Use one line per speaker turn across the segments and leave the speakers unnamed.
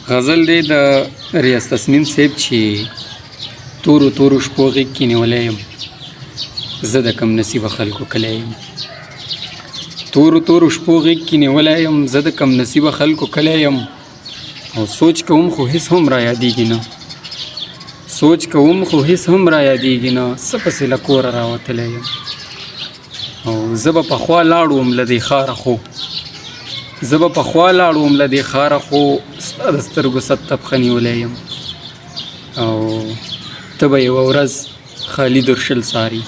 غزل دی د ریاض تسنیم صاحب چې تورو تورو شپو غېږ کې نیولی یم، زه د کم نصیبه خلکو کلی یم. تورو تورو شپو غېږ کې نیولی یم، زه د کم نصیبه خلکو کلی یم. او سوچ کوم خو هېڅ هم را یادېږي نه، سوچ کوم خو هېڅ هم را یادېږي نه، څه پسې له کوره راوتلی یم. او زه به پخوا لاړ وم له دې ښاره خو زه به پخوا لاړ وم له دې ښاره خو ستا د سترګو ست تبخه نیولی یم. او ته به یوه ورځ خالي درشل ساري،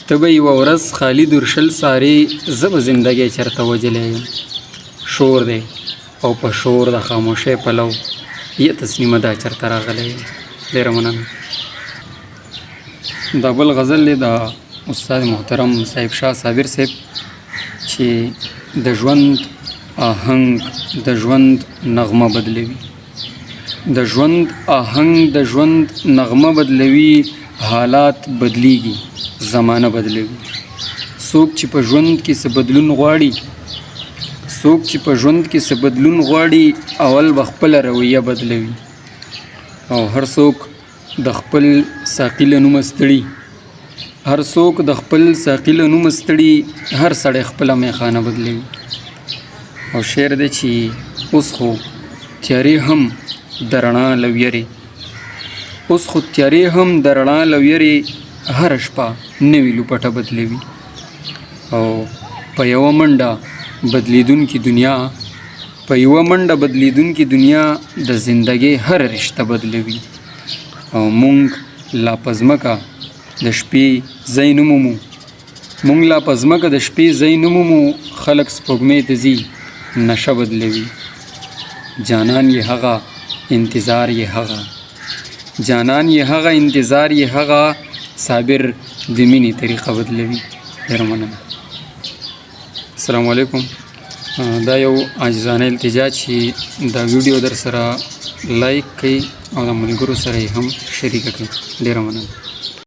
ته به یوه ورځ خالي درشل ساري، زه به زندګۍ چېرته وجلی یم. شور دی او په شور د خاموشۍ پلو، یا تسلیمه دا چېرته راغلی یم. ډېره مننه. دا بل غزل دی د استاد محترم صاحب شاه صابر صاحب چې د ژوند آهنګ د ژوند نغمه بدلوي، د ژوند آهنګ د ژوند نغمه بدلوي. حالات بدلیږي، زمانه بدلوي. څوک چې په ژوند کې څه بدلون غواړي، څوک چې په ژوند کې څه بدلون غواړي، اول به خپله رویه بدلوي. او هر څوک د خپل ساقي له نومه ستړي، هر څوک د خپل ساقي له نومه ستړي، هر سړی خپله میخانه بدلوي. او شعر دی چې اوس خو تیارې هم د رڼا له ویرې، اوس خو تیارې هم د رڼا له ویرې، هره شپه نوې لوپټه بدلوي. او په یوه منډه بدلیدونکې دنیا، په یوه منډه بدلیدونکې دنیا، د زندګۍ هره رشته بدلوي. او مونږ لا په ځمکه د شپې ځای نه مومو، مونږ لا په ځمکه د شپې ځای نه مومو، خلک سپوږمۍ ته ځي نشه بدلوي. جانان یې هغه انتظار یې هغه، جانان یې هغه انتظار یې هغه، صابر د مینې طریقه بدلوي. ډېره مننه. السلام علیکم. دا یو عاجزانه التجا چې دا ویډیو در سره لایک کړئ او د ملګرو سره یې هم شریکه کړئ. ډېره مننه.